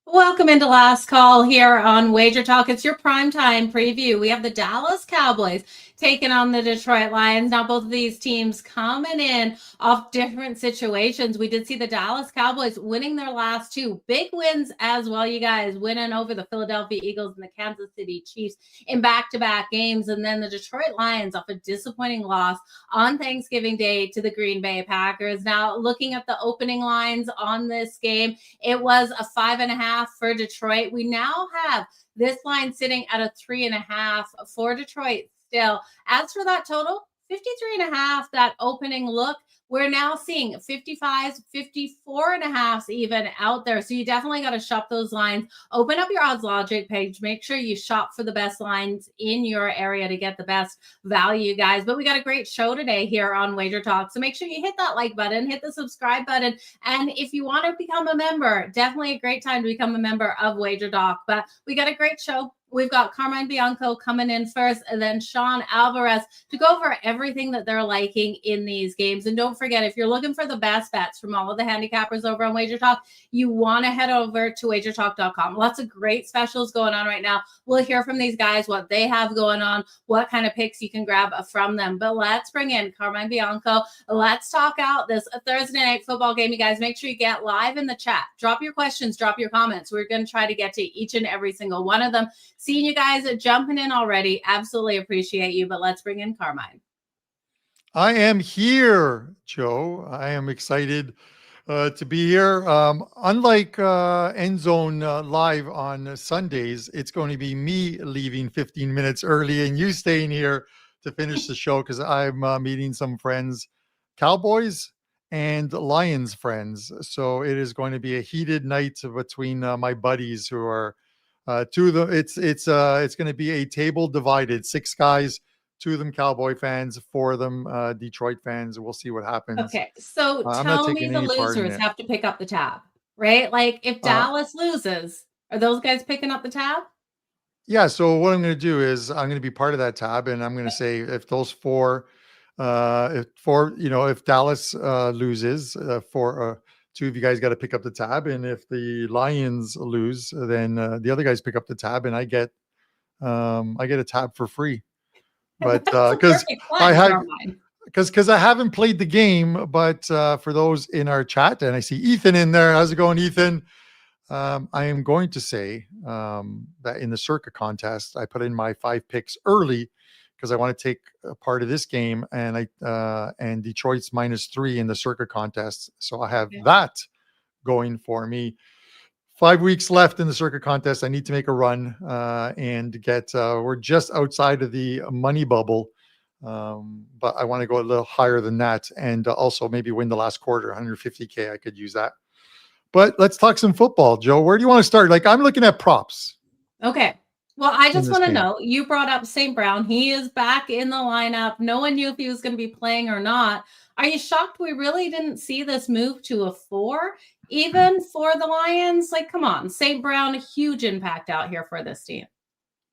Welcome into Last Call here on WagerTalk. It's your primetime preview. We have the Dallas Cowboys taking on the Detroit Lions. Now, both of these teams coming in off different situations. We did see the Dallas Cowboys winning their last two big wins as well, you guys, winning over the Philadelphia Eagles and the Kansas City Chiefs in back-to-back games. And then the Detroit Lions off a disappointing loss on Thanksgiving Day to the Green Bay Packers. Now, looking at the opening lines on this game, it was a 5.5 for Detroit. We now have this line sitting at a 3.5 for Detroit still. As for that total, 53.5, that opening look, we're now seeing 55s, 54.5s even out there. So you definitely got to shop those lines. Open up your odds logic page. Make sure you shop for the best lines in your area to get the best value, guys. But we got a great show today here on Wager Talk. So make sure you hit that like button, hit the subscribe button. And if you want to become a member, definitely a great time to become a member of Wager Talk. But we got a great show. We've got Carmine Bianco coming in first, and then Sean Alvarez to go over everything that they're liking in these games. And don't forget, if you're looking for the best bets from all of the handicappers over on Wager Talk, you want to head over to wagertalk.com. Lots of great specials going on right now. We'll hear from these guys, what they have going on, what kind of picks you can grab from them. But let's bring in Carmine Bianco. Let's talk out this Thursday night football game. You guys, make sure you get live in the chat. Drop your questions, drop your comments. We're going to try to get to each and every single one of them. Seeing you guys jumping in already. Absolutely appreciate you, but let's bring in Carmine. I am here, Joe. I am excited to be here. Unlike End Zone Live on Sundays, it's going to be me leaving 15 minutes early and you staying here to finish the show because I'm meeting some friends, Cowboys and Lions friends. So it is going to be a heated night between my buddies who are two of them. It's going to be a table divided, 6 guys. 2 of them Cowboy fans, 4 of them Detroit fans. We'll see what happens. Okay, so I'm not tell me taking the any part in losers it. have to pick up the tab, right? Like if Uh, Dallas loses, are those guys picking up the tab? yeah. So what I'm going to do is I'm going to be part of that tab, and I'm going to say if those 4, if Dallas loses, 2 of you guys got to pick up the tab, and if the Lions lose, then the other guys pick up the tab, and I get a tab for free. But That's a because perfect I plan, had Carmine. because I haven't played the game, but for those in our chat, and I see Ethan in there. How's it going, Ethan? I am going to say that in the Circa contest, I put in my 5 picks early because I want to take a part of this game, and and Detroit's -3 in the Circa contest, so I have that going for me. 5 weeks left in the Circa contest. I need to make a run and get. We're just outside of the money bubble. But I want to go a little higher than that and also maybe win the last quarter, 150K. I could use that. But let's talk some football, Joe. Where do you want to start? Like, I'm looking at props Okay. Well, I in just this want to game. know, you brought up St. Brown. He is back in the lineup. No one knew if he was going to be playing or not. Are you shocked we really didn't see this move to a 4, even for the Lions? Like, come on, St. Brown, a huge impact out here for this team.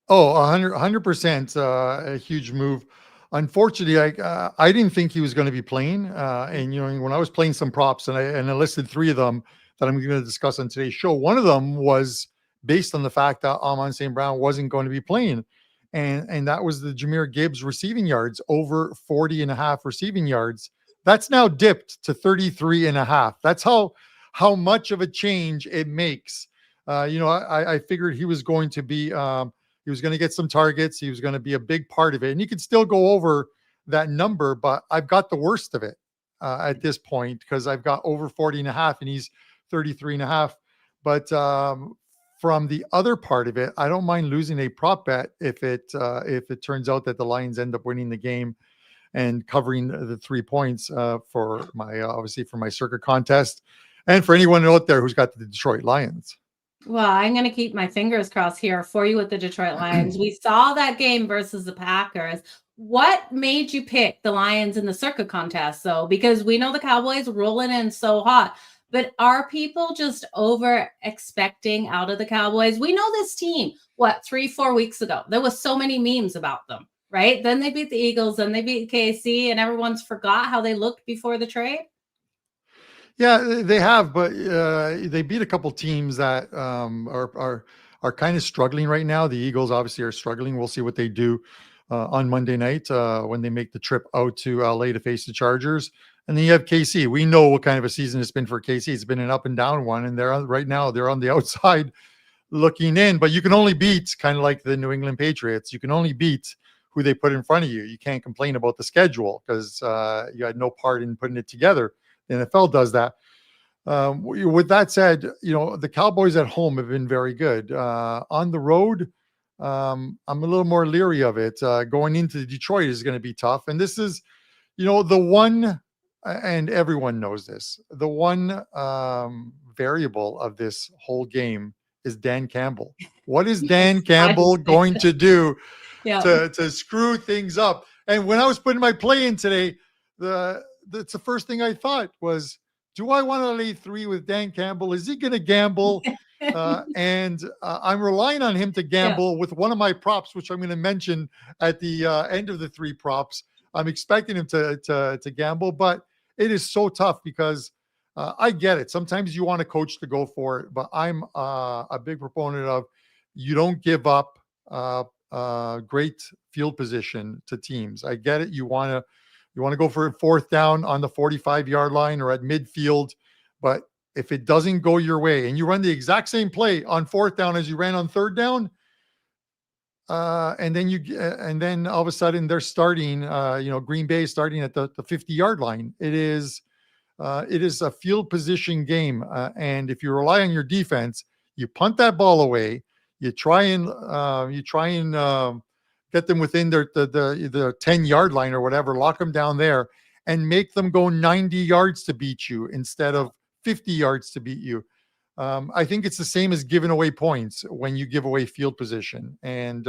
Oh, 100%, a huge move. Unfortunately, I didn't think he was going to be playing. And when I was playing some props, and I listed 3 of them that I'm going to discuss on today's show. One of them was based on the fact that Amon St. Brown wasn't going to be playing, and that was the Jahmyr Gibbs receiving yards, over 40.5 receiving yards. That's now dipped to 33.5. That's how much of a change it makes. I figured he was going to be. He was going to get some targets. He was going to be a big part of it. And you could still go over that number, but I've got the worst of it at this point because I've got over 40.5 and he's 33.5. But from the other part of it, I don't mind losing a prop bet if it turns out that the Lions end up winning the game and covering the 3 points for my obviously for my Circa contest and for anyone out there who's got the Detroit Lions. Well, I'm going to keep my fingers crossed here for you with the Detroit Lions. We saw that game versus the Packers. What made you pick the Lions in the Circa contest, though? Because we know the Cowboys rolling in so hot. But are people just over expecting out of the Cowboys? We know this team, 3-4 weeks ago, there was so many memes about them, right? Then they beat the Eagles, then they beat KC, and everyone's forgot how they looked before the trade. Yeah, they have, but they beat a couple teams that are kind of struggling right now. The Eagles obviously are struggling. We'll see what they do on Monday night when they make the trip out to LA to face the Chargers. And then you have KC. We know what kind of a season it's been for KC. It's been an up and down one, and right now they're on the outside looking in. But you can only beat, kind of like the New England Patriots, you can only beat who they put in front of you. You can't complain about the schedule because you had no part in putting it together. The NFL does that. With that said, the Cowboys at home have been very good. On the road, I'm a little more leery of it. Going into Detroit is going to be tough. And this is, the one, and everyone knows this, the one variable of this whole game is Dan Campbell. What is Dan Campbell going to do Yeah. to screw things up? And when I was putting my play in today, that's the first thing I thought was, do I want to lay 3 with Dan Campbell? Is he going to gamble? And I'm relying on him to gamble with one of my props, which I'm going to mention at the end of the 3 props. I'm expecting him to gamble, but it is so tough because I get it. Sometimes you want a coach to go for it, but I'm a big proponent of you don't give up great field position to teams. I get it. You want to go for a 4th down on the 45-yard line or at midfield, but if it doesn't go your way and you run the exact same play on 4th down as you ran on 3rd down, and then all of a sudden they're starting, Green Bay is starting at the 50-yard line. It is a field position game, and if you rely on your defense, you punt that ball away. You try and get them within the 10-yard line or whatever, lock them down there, and make them go 90 yards to beat you instead of 50 yards to beat you. I think it's the same as giving away points when you give away field position. And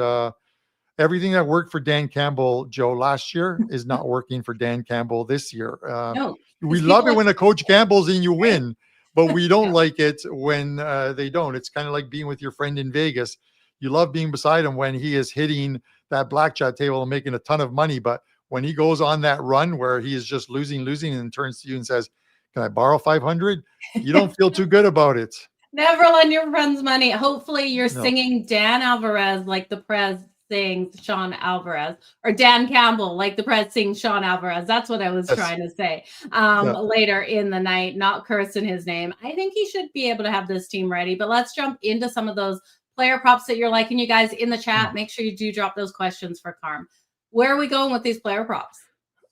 everything that worked for Dan Campbell, Joe, last year is not working for Dan Campbell this year. No, we love it when a coach gambles and you win, but we don't Yeah. like it when they don't. It's kind of like being with your friend in Vegas. You love being beside him when he is hitting that blackjack table and making a ton of money. But when he goes on that run where he is just losing, and turns to you and says, "Can I borrow 500?" You don't feel too good about it. Never lend your friends money. Hopefully you're No. singing Dan Alvarez like the Prez sings Sean Alvarez, or Dan Campbell like the Prez sings Sean Alvarez. That's what I was Yes. trying to say Yeah. later in the night, not cursing his name. I think he should be able to have this team ready, but let's jump into some of those player props that you're liking. You guys in the chat, make sure you do drop those questions for Carm. Where are we going with these player props?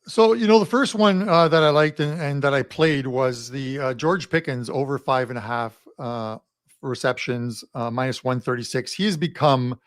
So, the first one that I liked and that I played was the George Pickens over 5.5 receptions, minus 136. He's become,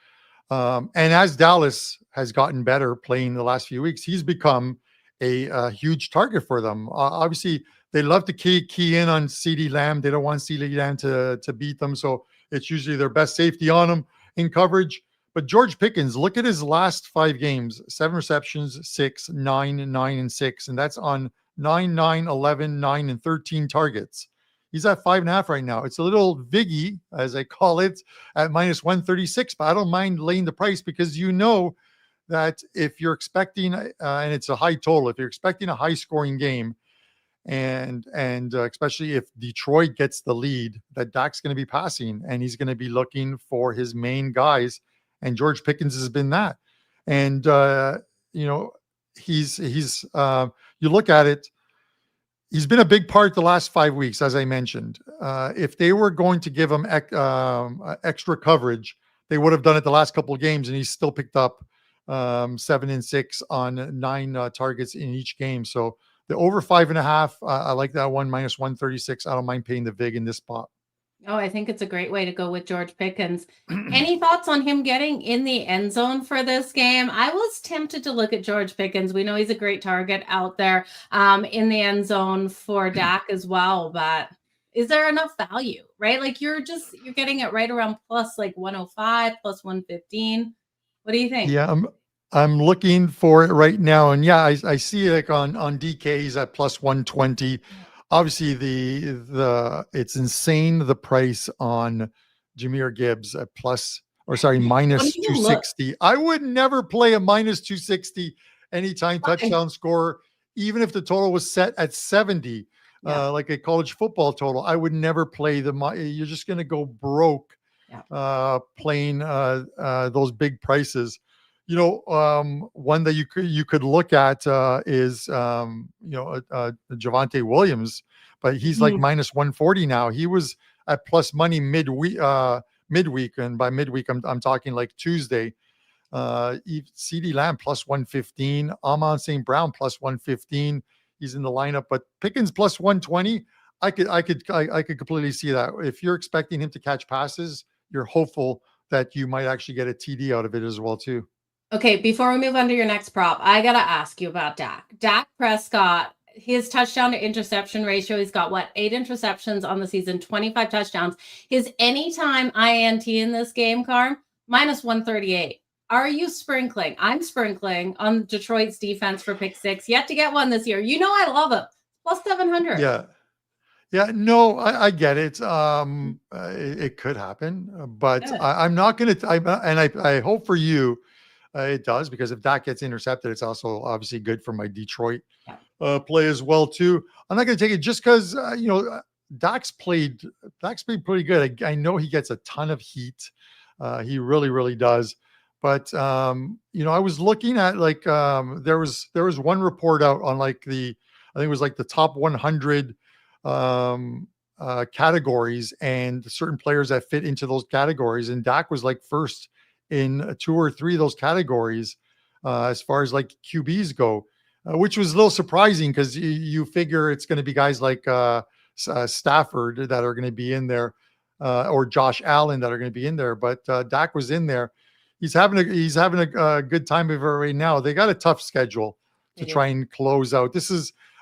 and as Dallas has gotten better playing the last few weeks, he's become a huge target for them. Obviously, they love to key in on CeeDee Lamb. They don't want CeeDee Lamb to beat them. So it's usually their best safety on him in coverage. But George Pickens, look at his last 5 games: 7 receptions, 6, 9, 9, and 6. And that's on 9, 9, 11, 9, and 13 targets. He's at 5.5 right now. It's a little viggy, as I call it, at minus 136, but I don't mind laying the price because that if you're expecting, and it's a high total, if you're expecting a high scoring game, and especially if Detroit gets the lead, that Dak's going to be passing and he's going to be looking for his main guys. And George Pickens has been that. And, he's you look at it, he's been a big part the last 5 weeks, as I mentioned. If they were going to give him extra coverage, they would have done it the last couple of games, and he's still picked up 7 and 6 on 9 targets in each game. So the over 5.5, I like that one, minus 136. I don't mind paying the vig in this spot. Oh, I think it's a great way to go with George Pickens. Any thoughts on him getting in the end zone for this game? I was tempted to look at George Pickens. We know he's a great target out there in the end zone for Dak as well, but is there enough value, right? Like you're getting it right around plus like 105, plus 115. What do you think? Yeah, I'm looking for it right now. And yeah, I see like on DK, he's at plus 120. Obviously, it's insane the price on Jahmyr Gibbs at minus 260. I would never play a minus 260 anytime touchdown scorer, even if the total was set at 70. Yeah. like a college football total. I would never play you're just going to go broke Yeah. playing those big prices. One that you could look at is Javonte Williams, but he's like Mhm. minus 140 now. He was at plus money midweek, and by midweek I'm talking like Tuesday. CD Lamb plus 115, Amon St. Brown plus 115. He's in the lineup, but Pickens plus 120. I could completely see that. If you're expecting him to catch passes, you're hopeful that you might actually get a TD out of it as well too. Okay, before we move on to your next prop, I gotta ask you about Dak. Dak Prescott, his touchdown to interception ratio, he's got what, 8 interceptions on the season, 25 touchdowns. His anytime INT in this game, Carm, minus 138. Are you sprinkling? I'm sprinkling on Detroit's defense for pick six. Yet to get one this year. You know I love him. Plus 700. Yeah. Yeah, no, I get it. It could happen, but Good. I'm not going to. I hope for you it does, because if Dak gets intercepted, it's also obviously good for my Detroit Yeah. play as well too. I'm not going to take it just because Dak's played pretty good. I know he gets a ton of heat. He really really does. But I was looking at like there was one report out on like I think it was like the top 100 categories and certain players that fit into those categories, and Dak was like first in 2 or 3 of those categories as far as like QBs go, which was a little surprising because you figure it's going to be guys like Stafford that are going to be in there, or Josh Allen that are going to be in there, but Dak was in there. He's having a good time of it right now. They got a tough schedule to try and close out.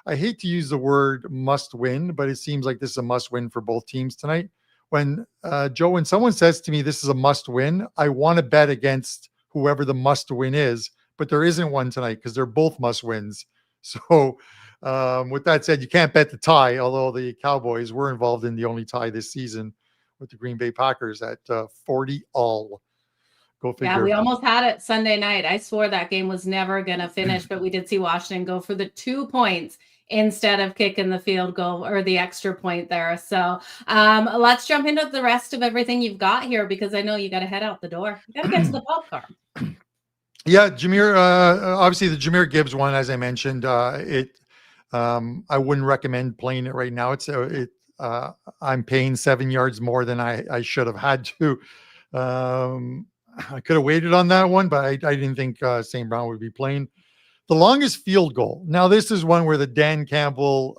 I hate to use the word must win, but it seems like this is a must win for both teams tonight. When Joe, when someone says to me, this is a must win, I want to bet against whoever the must win is, but there isn't one tonight because they're both must wins. So with that said, you can't bet the tie, although the Cowboys were involved in the only tie this season with the Green Bay Packers at 40 all. Go figure. Yeah, we almost had it Sunday night. I swore that game was never going to finish, but we did see Washington go for the 2 points instead of kicking the field goal or the extra point there. So let's jump into the rest of everything you've got here, because I know you got to head out the door. You got to get to the popcorn. Yeah, Jameer, obviously the Jameer Gibbs one, as I mentioned, I wouldn't recommend playing it right now. I'm paying 7 yards more than I should have had to. I could have waited on that one, but I didn't think St. Brown would be playing. The longest field goal. Now, this is one where the Dan Campbell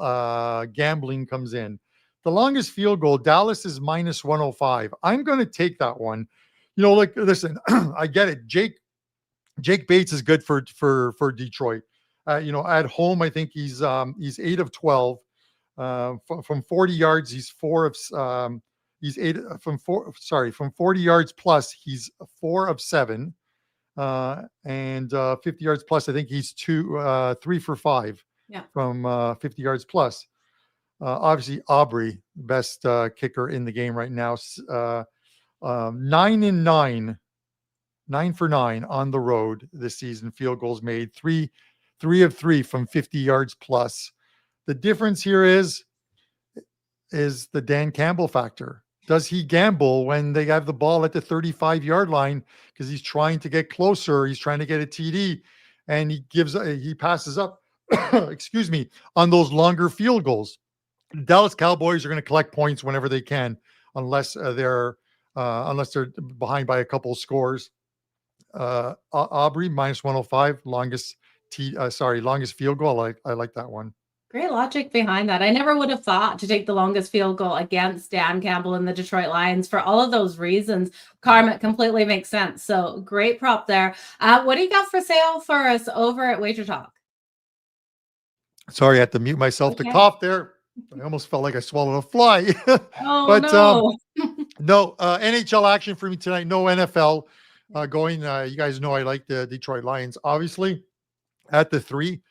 gambling comes in. The longest field goal, Dallas is minus 105. I'm going to take that one. Like, listen, I get it. Jake Bates is good for Detroit. At home, I think he's 8 of 12 from 40 yards. He's 4 of he's 8 from 40 yards plus. He's 4 of 7. And 50 yards plus, I think he's 3 for 5 from 50 yards plus. Obviously, Aubrey, best kicker in the game right now. 9 for 9 on the road this season. Field goals made, 3 of 3 from 50 yards plus. The difference here is the Dan Campbell factor. Does he gamble when they have the ball at the 35-yard line because he's trying to get closer? He's trying to get a TD, and he passes up, excuse me, on those longer field goals. The Dallas Cowboys are going to collect points whenever they can, unless they're behind by a couple of scores. Aubrey minus 105, longest field goal. I like that one. Great logic behind that. I never would have thought to take the longest field goal against Dan Campbell and the Detroit Lions for all of those reasons. Carm, it completely makes sense. So great prop there. What do you got for sale for us over at WagerTalk? Sorry, I had to mute myself to cough there. I almost felt like I swallowed a fly. Oh, but no. No, NHL action for me tonight. No NFL going. You guys know I like the Detroit Lions, obviously, at the 3.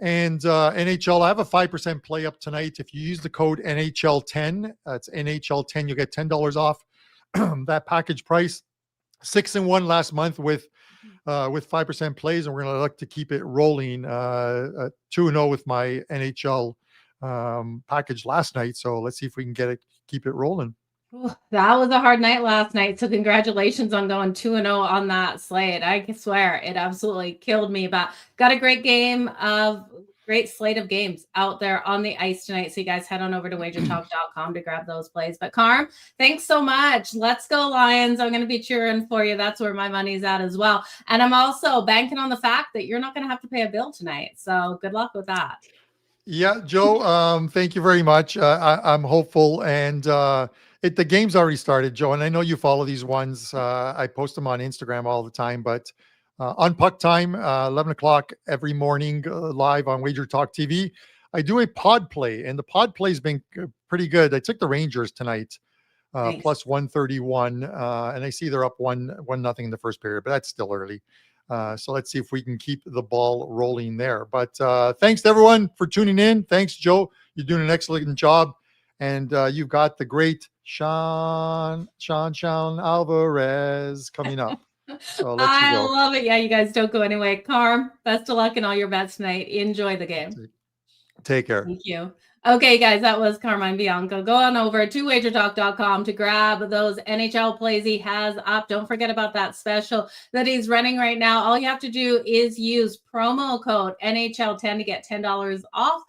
And NHL, I have a 5% play up tonight. If you use the code NHL10, that's NHL10, you'll get $10 off that package price. 6-1 last month with 5% plays, and we're going to look to keep it rolling. 2-0 with my NHL package last night. So let's see if we can keep it rolling. Ooh, that was a hard night last night. So congratulations on going 2-0 on that slate. I swear it absolutely killed me, but got a great slate of games out there on the ice tonight. So you guys head on over to wagertalk.com to grab those plays. But Carm, thanks so much. Let's go Lions. I'm going to be cheering for you. That's where my money's at as well. And I'm also banking on the fact that you're not going to have to pay a bill tonight. So good luck with that. Yeah, Joe, thank you very much. I'm hopeful, and the game's already started, Joe, and I know you follow these ones. I post them on Instagram all the time, but on puck time, 11 o'clock every morning, live on WagerTalk TV, I do a pod play, and the pod play's been pretty good. I took the Rangers tonight, Nice. plus 131, and I see they're up 1-0 in the first period, but that's still early. So let's see if we can keep the ball rolling there. But thanks to everyone for tuning in. Thanks, Joe. You're doing an excellent job. And you've got the great Sean Alvarez coming up. So I'll let you go. I love it. Yeah, you guys don't go anyway. Carm, best of luck in all your bets tonight. Enjoy the game. Take care. Thank you. Okay, guys, that was Carmine Bianco. Go on over to wagertalk.com to grab those NHL plays he has up. Don't forget about that special that he's running right now. All you have to do is use promo code NHL10 to get $10 off.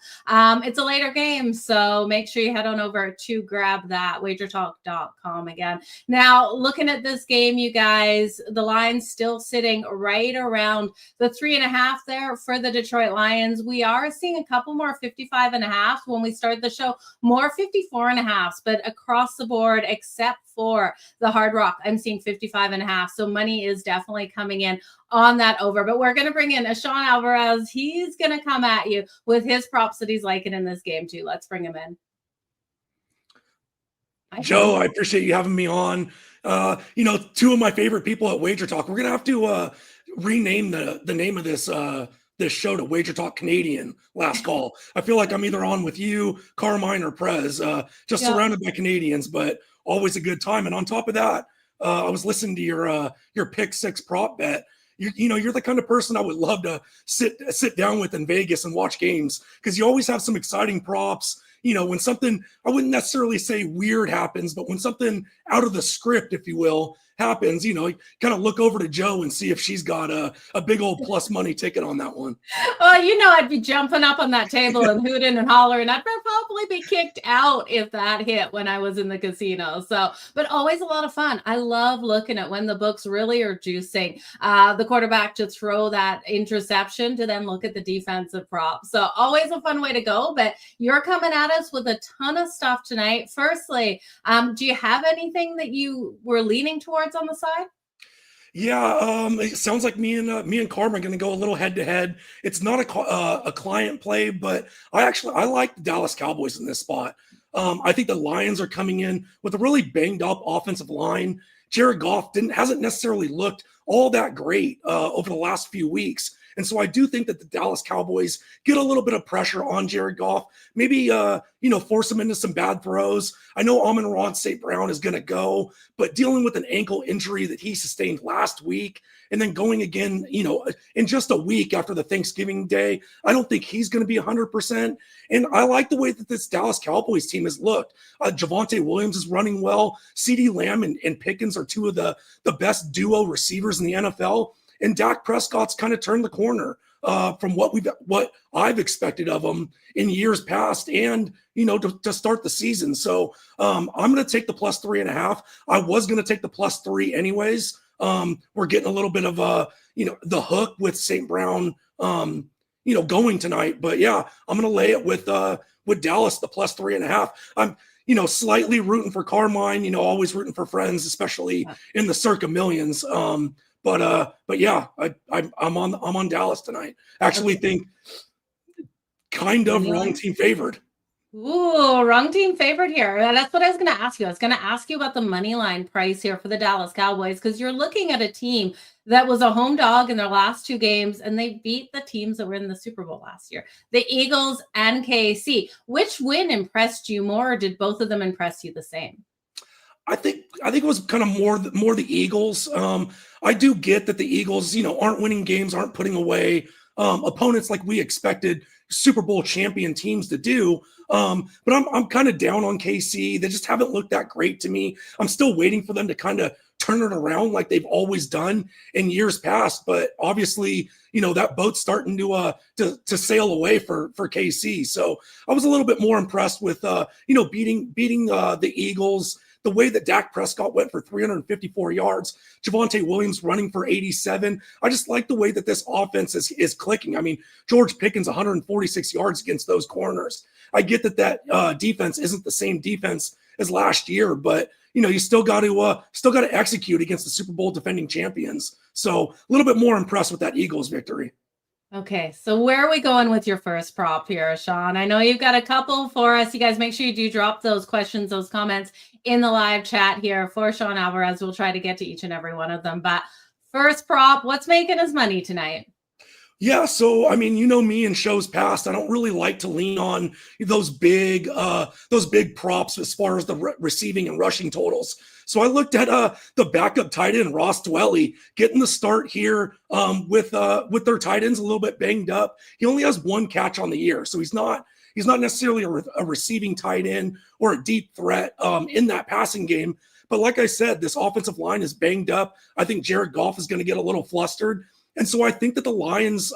It's a later game, so make sure you head on over to grab that, wagertalk.com again. Now, looking at this game, you guys, the line's still sitting right around the 3.5 there for the Detroit Lions. We are seeing a couple more 55.5 when we started the show, more 54.5, but across the board, except for the Hard Rock, I'm seeing 55.5. So money is definitely coming in on that over. But we're going to bring in a Sean Alvarez. He's going to come at you with his props that he's liking in this game too. Let's bring him in. Joe, I appreciate you having me on. Two of my favorite people at Wager Talk. We're gonna have to rename the name of this show to Wager Talk Canadian Last Call. I feel like I'm either on with you, Carmine, or Prez, surrounded by Canadians, but always a good time. And on top of that, I was listening to your pick six prop bet. You're the kind of person I would love to sit down with in Vegas and watch games, because you always have some exciting props. When something, I wouldn't necessarily say weird happens, but when something out of the script, if you will, happens, you kind of look over to Joe and see if she's got a big old plus money ticket on that one. Well, I'd be jumping up on that table and hooting and hollering. I'd probably be kicked out if that hit when I was in the casino. So, but always a lot of fun. I love looking at when the books really are juicing the quarterback to throw that interception to then look at the defensive prop. So always a fun way to go, but you're coming at us with a ton of stuff tonight. Firstly, do you have anything that you were leaning towards on the side? Yeah, it sounds like me and Carm are going to go a little head to head. It's not a client play, but I like the Dallas Cowboys in this spot. I think the Lions are coming in with a really banged up offensive line. Jared Goff hasn't necessarily looked all that great over the last few weeks. And so I do think that the Dallas Cowboys get a little bit of pressure on Jared Goff, maybe, force him into some bad throws. I know Amon-Ra St. Brown is going to go, but dealing with an ankle injury that he sustained last week and then going again, in just a week after the Thanksgiving day, I don't think he's going to be 100%. And I like the way that this Dallas Cowboys team has looked. Javonte Williams is running well. CeeDee Lamb and Pickens are two of the best duo receivers in the NFL. And Dak Prescott's kind of turned the corner from what I've expected of him in years past, and to start the season. So I'm going to take the plus 3.5. I was going to take the plus 3 anyways. We're getting a little bit of the hook with St. Brown, going tonight. But yeah, I'm going to lay it with Dallas, the plus 3.5. I'm slightly rooting for Carmine. Always rooting for friends, especially in the circa millions. But yeah, I'm on Dallas tonight. Actually think kind of wrong team favored. Ooh, wrong team favored here. That's what I was going to ask you. I was going to ask you about the money line price here for the Dallas Cowboys, because you're looking at a team that was a home dog in their last 2 games, and they beat the teams that were in the Super Bowl last year, the Eagles and KC. Which win impressed you more, or did both of them impress you the same? I think it was kind of more the Eagles. I do get that the Eagles, aren't winning games, aren't putting away opponents like we expected Super Bowl champion teams to do. But I'm kind of down on KC. They just haven't looked that great to me. I'm still waiting for them to kind of turn it around like they've always done in years past. But obviously, that boat's starting to sail away for KC. So I was a little bit more impressed with beating the Eagles. The way that Dak Prescott went for 354 yards, Javonte Williams running for 87. I just like the way that this offense is clicking. I mean, George Pickens 146 yards against those corners. I get that defense isn't the same defense as last year, but you still got to execute against the Super Bowl defending champions. So a little bit more impressed with that Eagles victory. Okay, so where are we going with your first prop here, Sean? I know you've got a couple for us. You guys make sure you do drop those questions, those comments in the live chat here for Sean Alvarez. We'll try to get to each and every one of them. But first prop, what's making us money tonight? Yeah, so I mean, me in shows past, I don't really like to lean on those big props as far as the receiving and rushing totals. So I looked at the backup tight end Ross Dwelly getting the start here with their tight ends a little bit banged up. He only has one catch on the year, so he's not necessarily a receiving tight end or a deep threat in that passing game. But like I said, this offensive line is banged up. I think Jared Goff is going to get a little flustered. And so I think that the Lions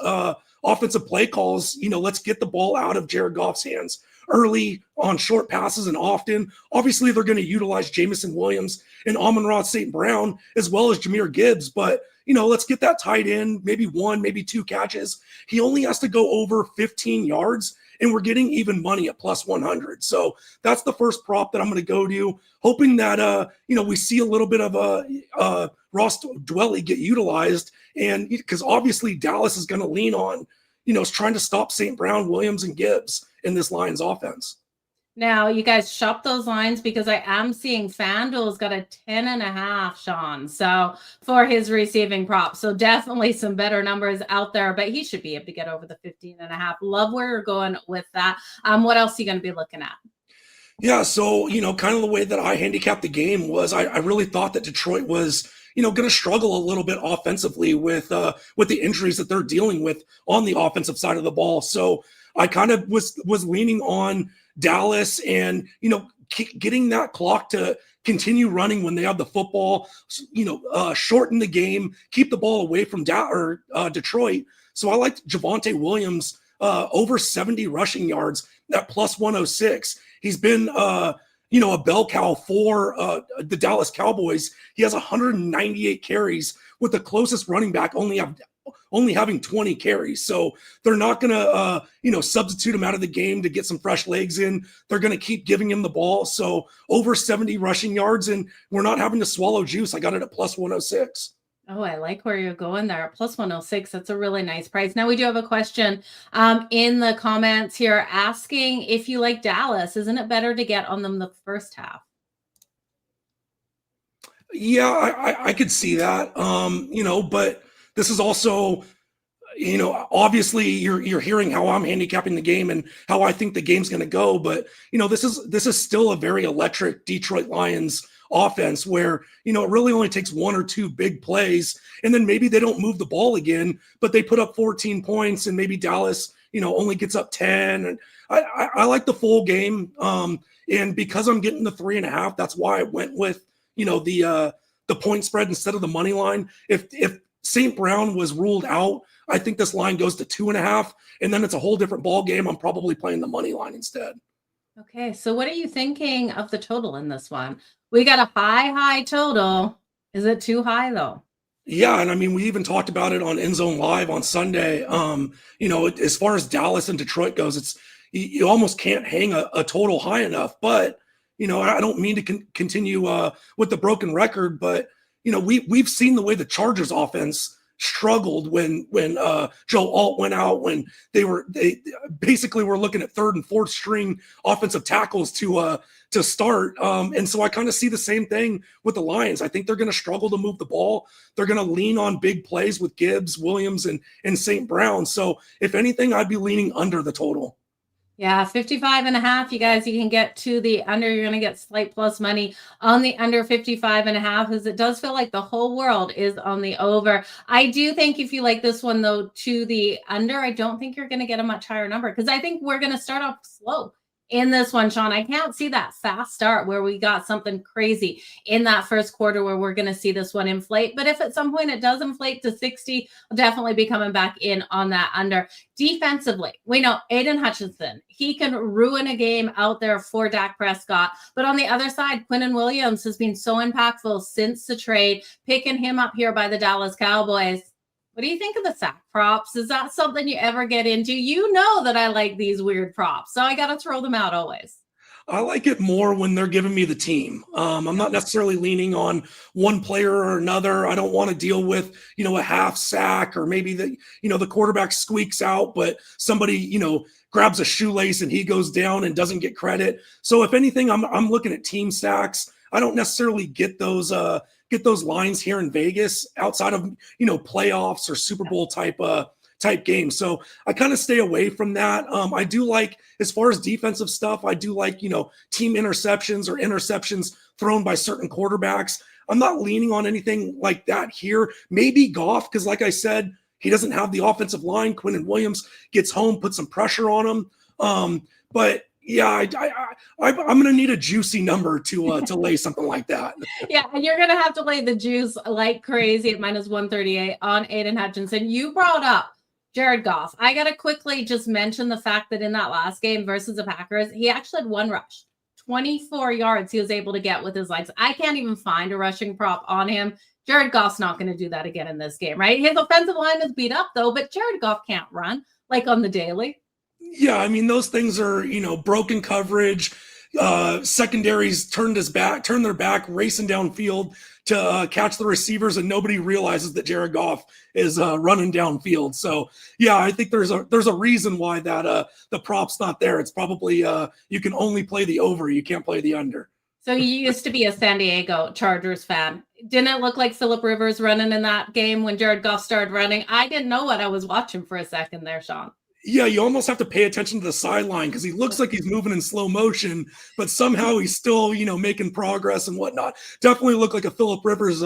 offensive play calls, let's get the ball out of Jared Goff's hands early on short passes and often. Obviously, they're going to utilize Jamison Williams and Amon-Ra St. Brown as well as Jahmyr Gibbs. But, let's get that tight end, maybe one, maybe two catches. He only has to go over 15 yards, and we're getting even money at plus 100. So that's the first prop that I'm going to go to, hoping that, we see a little bit of Ross Dwelly get utilized. And because obviously Dallas is going to lean on, is trying to stop St. Brown, Williams, and Gibbs in this Lions offense. Now, you guys shop those lines because I am seeing FanDuel's got a 10.5, Sean. So for his receiving prop. So definitely some better numbers out there, but he should be able to get over the 15.5. Love where you're going with that. What else are you going to be looking at? Yeah, so, kind of the way that I handicapped the game was I really thought that Detroit was, going to struggle a little bit offensively with the injuries that they're dealing with on the offensive side of the ball. So I kind of was leaning on Dallas and, getting that clock to continue running when they have the football, shorten the game, keep the ball away from Detroit. So I liked Javonte Williams over 70 rushing yards at plus 106. He's been, a bell cow for the Dallas Cowboys. He has 198 carries with the closest running back only having 20 carries. So they're not going to, substitute him out of the game to get some fresh legs in. They're going to keep giving him the ball. So over 70 rushing yards, and we're not having to swallow juice. I got it at plus 106. Oh, I like where you're going there. Plus 106. That's a really nice price. Now we do have a question in the comments here asking if you like Dallas. Isn't it better to get on them the first half? Yeah, I could see that. But this is also, obviously you're hearing how I'm handicapping the game and how I think the game's going to go. But, this is still a very electric Detroit Lions offense where, it really only takes one or two big plays and then maybe they don't move the ball again, but they put up 14 points and maybe Dallas, only gets up 10. And I like the full game. And because I'm getting the 3.5, that's why I went with, the point spread instead of the money line. If St. Brown was ruled out, I think this line goes to 2.5 and then it's a whole different ball game. I'm probably playing the money line instead. Okay, so what are you thinking of the total in this one? We got a high total. Is it too high though? Yeah, and I mean, we even talked about it on End Zone Live on Sunday. As far as Dallas and Detroit goes, it's you almost can't hang a total high enough. But I don't mean to continue with the broken record, but we've seen the way the Chargers offense struggled when Joe Alt went out, when they basically were looking at third and fourth string offensive tackles to start. And so I kind of see the same thing with the Lions. I think they're going to struggle to move the ball. They're going to lean on big plays with Gibbs, Williams, and St. Brown. So if anything, I'd be leaning under the total. Yeah, 55.5. You guys, you can get to the under. You're going to get slight plus money on the under 55.5, as it does feel like the whole world is on the over. I do think if you like this one, though, to the under, I don't think you're going to get a much higher number, because I think we're going to start off slow in this one, Sean. I can't see that fast start where we got something crazy in that first quarter where we're going to see this one inflate. But if at some point it does inflate to 60, I'll definitely be coming back in on that under. Defensively, we know Aiden Hutchinson, he can ruin a game out there for Dak Prescott. But on the other side, Quinnen Williams has been so impactful since the trade, picking him up here by the Dallas Cowboys. What do you think of the sack props? Is that something you ever get into? You know that I like these weird props, so I got to throw them out always. I like it more when they're giving me the team. I'm not necessarily leaning on one player or another. I don't want to deal with, a half sack, or maybe the quarterback squeaks out, but somebody, grabs a shoelace and he goes down and doesn't get credit. So if anything, I'm looking at team sacks. I don't necessarily get those lines here in Vegas outside of, playoffs or Super Bowl type games. So I kind of stay away from that. I do like, as far as defensive stuff, I do like, team interceptions or interceptions thrown by certain quarterbacks. I'm not leaning on anything like that here. Maybe Goff, because like I said, he doesn't have the offensive line. Quinnen Williams gets home, puts some pressure on him. But yeah, I'm going to need a juicy number to lay something like that. Yeah, and you're going to have to lay the juice like crazy at -138 on Aiden Hutchinson. You brought up Jared Goff. I got to quickly just mention the fact that in that last game versus the Packers, he actually had one rush, 24 yards he was able to get with his legs. I can't even find a rushing prop on him. Jared Goff's not going to do that again in this game, right? His offensive line is beat up, though, but Jared Goff can't run like on the daily. Yeah, I mean, those things are, broken coverage. Secondaries turned their back, racing downfield to catch the receivers, and nobody realizes that Jared Goff is running downfield. So yeah, I think there's a reason why that the prop's not there. It's probably you can only play the over, you can't play the under. So you used to be a San Diego Chargers fan. Didn't it look like Phillip Rivers running in that game when Jared Goff started running? I didn't know what I was watching for a second there, Sean. Yeah, you almost have to pay attention to the sideline because he looks like he's moving in slow motion, but somehow he's still, making progress and whatnot. Definitely looked like a Phillip Rivers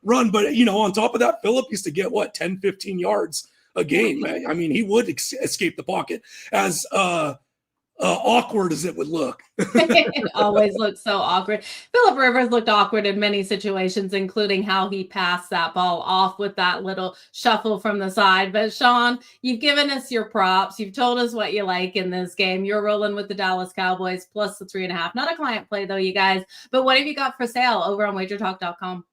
run, but, on top of that, Phillip used to get, 10, 15 yards a game. I mean, he would escape the pocket as awkward as it would look. It always looks so awkward. Phillip Rivers looked awkward in many situations, including how he passed that ball off with that little shuffle from the side. But Sean, you've given us your props. You've told us what you like in this game. You're rolling with the Dallas Cowboys plus the 3.5. Not a client play though, you guys. But what have you got for sale over on WagerTalk.com?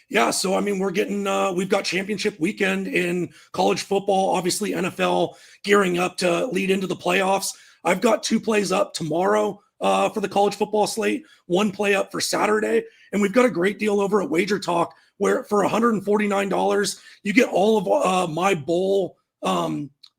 Yeah, so I mean, we've got championship weekend in college football, obviously NFL gearing up to lead into the playoffs. I've got 2 plays up tomorrow for the college football slate, 1 play up for Saturday. And we've got a great deal over at WagerTalk where for $149, you get all of my bowl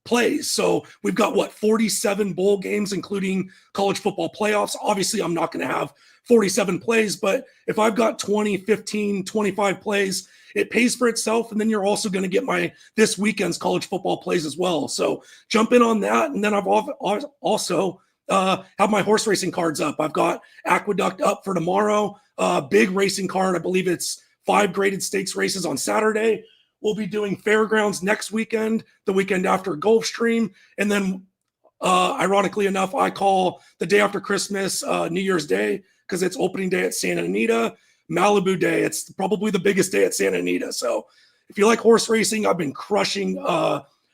plays. So we've got 47 bowl games, including college football playoffs. Obviously, I'm not going to have 47 plays, but if I've got 20, 15, 25 plays, it pays for itself. And then you're also going to get this weekend's college football plays as well. So jump in on that. And then I've also have my horse racing cards up. I've got Aqueduct up for tomorrow. Big racing card. I believe it's 5 graded stakes races on Saturday. We'll be doing Fairgrounds next weekend, the weekend after Gulfstream. And then ironically enough, I call the day after Christmas New Year's Day because it's opening day at Santa Anita. Malibu Day, it's probably the biggest day at Santa Anita. So if you like horse racing, I've been crushing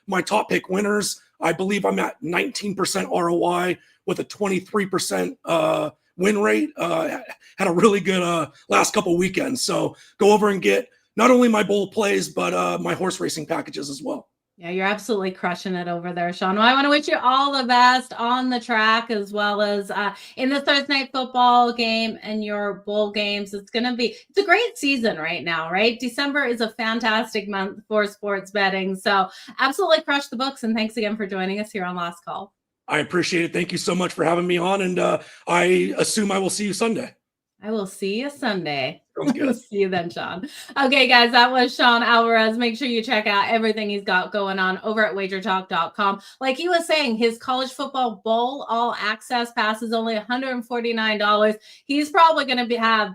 my top pick winners. I believe I'm at 19% ROI with a 23% win rate. Had a really good last couple weekends. So go over and get not only my bowl plays, but my horse racing packages as well. Yeah, you're absolutely crushing it over there, Sean. Well, I want to wish you all the best on the track as well as in the Thursday night football game and your bowl games. It's a great season right now, right? December is a fantastic month for sports betting. So absolutely crush the books. And thanks again for joining us here on Last Call. I appreciate it. Thank you so much for having me on. And I assume I will see you Sunday. I will see you Sunday. Sounds good. See you then, Sean. Okay, guys, that was Sean Alvarez. Make sure you check out everything he's got going on over at WagerTalk.com. Like he was saying, his college football bowl all access pass is only $149. He's probably going to have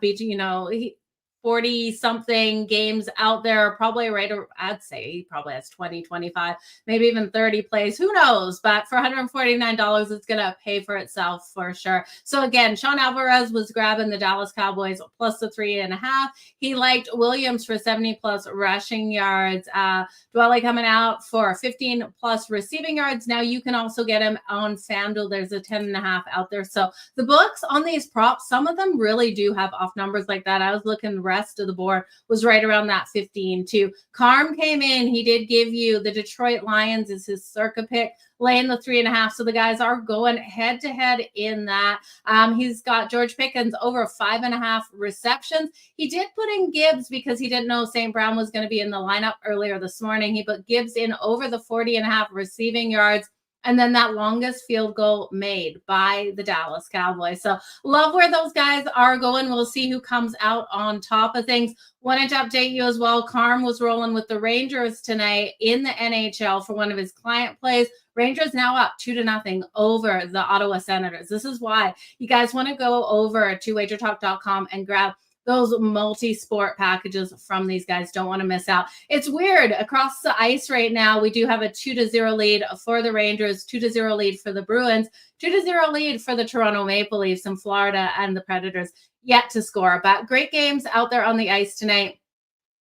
40 something games out there, probably I'd say he probably has 20, 25, maybe even 30 plays. Who knows? But for $149, it's going to pay for itself for sure. So again, Sean Alvarez was grabbing the Dallas Cowboys plus the 3.5. He liked Williams for 70 plus rushing yards. Viola coming out for 15 plus receiving yards. Now you can also get him on FanDuel. There's a 10.5 out there. So the books on these props, some of them really do have off numbers like that. I was looking, rest of the board was right around that 15 too. Carm came in. He did give you the Detroit Lions is his circa pick, laying the 3.5. So the guys are going head to head in that. He's got George Pickens over 5.5 receptions. He did put in Gibbs because he didn't know St. Brown was going to be in the lineup earlier this morning. He put Gibbs in over the 40.5 receiving yards. And then that longest field goal made by the Dallas Cowboys. So love where those guys are going. We'll see who comes out on top of things. Wanted to update you as well. Carm was rolling with the Rangers tonight in the NHL for one of his client plays. Rangers now up 2-0 over the Ottawa Senators. This is why you guys want to go over to WagerTalk.com and grab those multi-sport packages from these guys. Don't want to miss out. It's weird. Across the ice right now, we do have a 2-0 lead for the Rangers, 2-0 lead for the Bruins, 2-0 lead for the Toronto Maple Leafs in Florida, and the Predators yet to score. But great games out there on the ice tonight.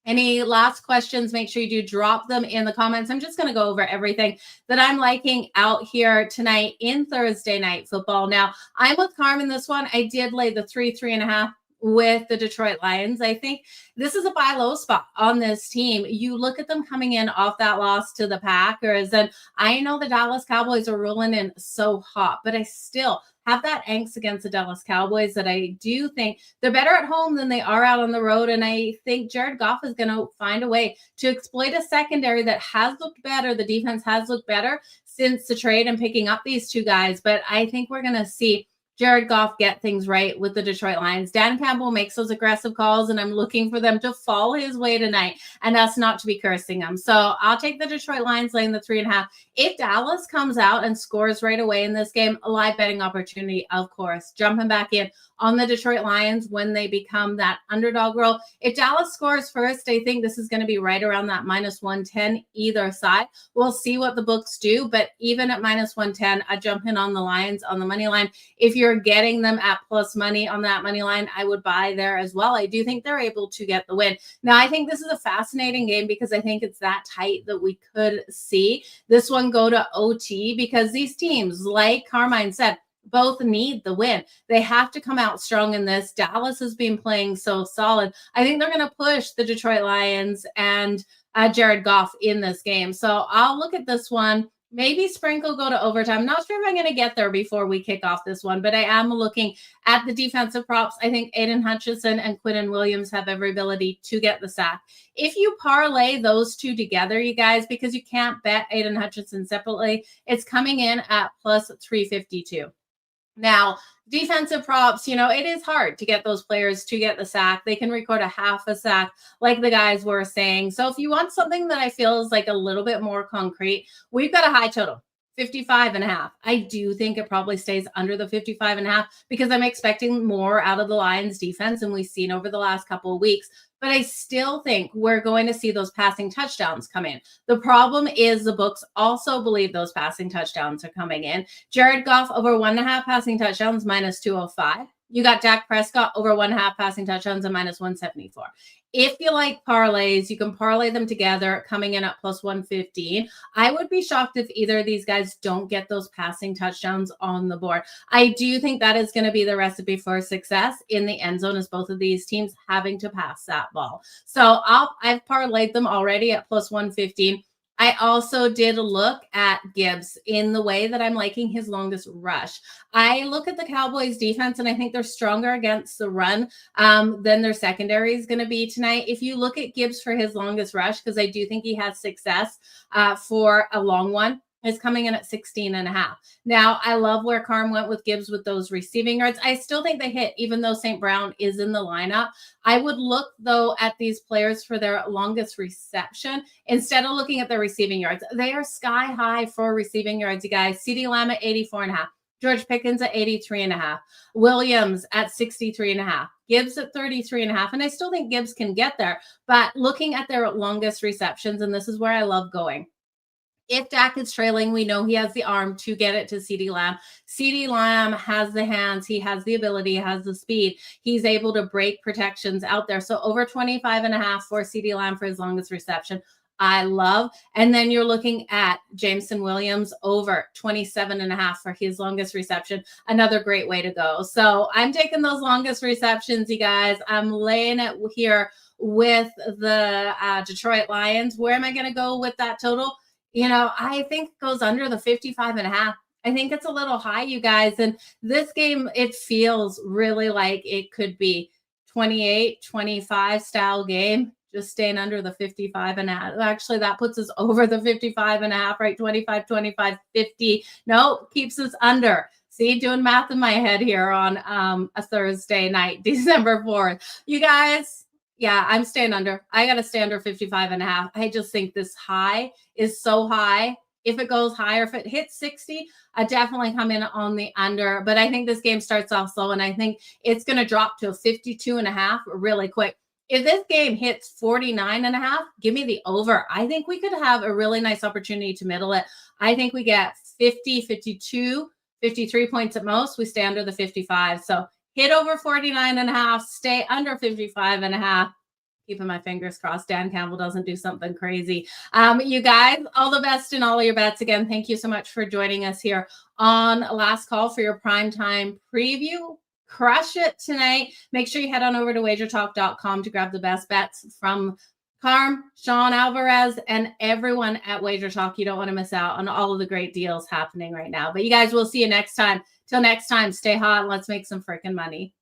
Any last questions, make sure you do drop them in the comments. I'm just going to go over everything that I'm liking out here tonight in Thursday Night Football. Now, I'm with Carmen this one. I did lay the 3.5 with the Detroit Lions. I think this is a buy low spot on this team. You look at them coming in off that loss to the Packers, and I know the Dallas Cowboys are rolling in so hot, but I still have that angst against the Dallas Cowboys that I do think they're better at home than they are out on the road. And I think Jared Goff is going to find a way to exploit a secondary that has looked better. The defense has looked better since the trade and picking up these two guys. But I think we're going to see Jared Goff get things right with the Detroit Lions. Dan Campbell makes those aggressive calls, and I'm looking for them to fall his way tonight, and that's not to be cursing them. So I'll take the Detroit Lions laying the 3.5. If Dallas comes out and scores right away in this game, a live betting opportunity, of course. Jumping back in on the Detroit Lions when they become that underdog role. If Dallas scores first, I think this is going to be right around that -110 either side. We'll see what the books do, but even at -110, I jump in on the Lions on the money line. If you're getting them at plus money on that money line, I would buy there as well. I do think they're able to get the win. Now, I think this is a fascinating game because I think it's that tight that we could see this one go to OT because these teams, like Carmine said, both need the win. They have to come out strong in this. Dallas has been playing so solid. I think they're going to push the Detroit Lions and Jared Goff in this game. So I'll look at this one. Maybe sprinkle go to overtime. I'm not sure if I'm going to get there before we kick off this one, but I am looking at the defensive props. I think Aiden Hutchinson and Quinnen Williams have every ability to get the sack. If you parlay those two together, you guys, because you can't bet Aiden Hutchinson separately, it's coming in at plus 352. Now, defensive props, it is hard to get those players to get the sack. They can record a half a sack like the guys were saying. So if you want something that I feel is like a little bit more concrete, we've got a high total, 55.5. I do think it probably stays under the 55.5 because I'm expecting more out of the Lions defense than we've seen over the last couple of weeks. But I still think we're going to see those passing touchdowns come in. The problem is the books also believe those passing touchdowns are coming in. Jared Goff over 1.5 passing touchdowns, -205. You got Dak Prescott over 1.5 passing touchdowns and -174. If you like parlays, you can parlay them together coming in at plus 115. I would be shocked if either of these guys don't get those passing touchdowns on the board. I do think that is going to be the recipe for success in the end zone, as both of these teams having to pass that ball. So I've parlayed them already at plus 115. I also did look at Gibbs in the way that I'm liking his longest rush. I look at the Cowboys defense and I think they're stronger against the run than their secondary is going to be tonight. If you look at Gibbs for his longest rush, because I do think he has success for a long one, is coming in at 16.5. Now, I love where Carm went with Gibbs with those receiving yards. I still think they hit, even though St. Brown is in the lineup. I would look, though, at these players for their longest reception instead of looking at their receiving yards. They are sky high for receiving yards, you guys. CeeDee Lamb at 84.5. George Pickens at 83.5. Williams at 63.5. Gibbs at 33.5. And I still think Gibbs can get there. But looking at their longest receptions, and this is where I love going. If Dak is trailing, we know he has the arm to get it to CeeDee Lamb. CeeDee Lamb has the hands. He has the ability. He has the speed. He's able to break protections out there. So over 25.5 for CeeDee Lamb for his longest reception. I love. And then you're looking at Jameson Williams over 27.5 for his longest reception. Another great way to go. So I'm taking those longest receptions, you guys. I'm laying it here with the Detroit Lions. Where am I going to go with that total? You know, I think it goes under the 55.5. I think it's a little high, you guys. And this game, it feels really like it could be 28-25 style game, just staying under the 55.5. Actually, that puts us over the 55.5, right? 25, 50. No, keeps us under. See, doing math in my head here on a Thursday night, December 4th. You guys, yeah, I'm staying under. I got to stay under 55.5. I just think this high is so high. If it goes higher, if it hits 60, I definitely come in on the under. But I think this game starts off slow, and I think it's going to drop to a 52.5 really quick. If this game hits 49.5, give me the over. I think we could have a really nice opportunity to middle it. I think we get 50, 52, 53 points at most. We stay under the 55. So hit over 49.5, stay under 55.5. Keeping my fingers crossed Dan Campbell doesn't do something crazy. You guys, all the best in all of your bets. Again, thank you so much for joining us here on Last Call for your primetime preview. Crush it tonight. Make sure you head on over to WagerTalk.com to grab the best bets from Carm, Sean, Alvarez, and everyone at WagerTalk. You don't want to miss out on all of the great deals happening right now. But you guys, we'll see you next time. Till next time, stay hot and let's make some freaking money.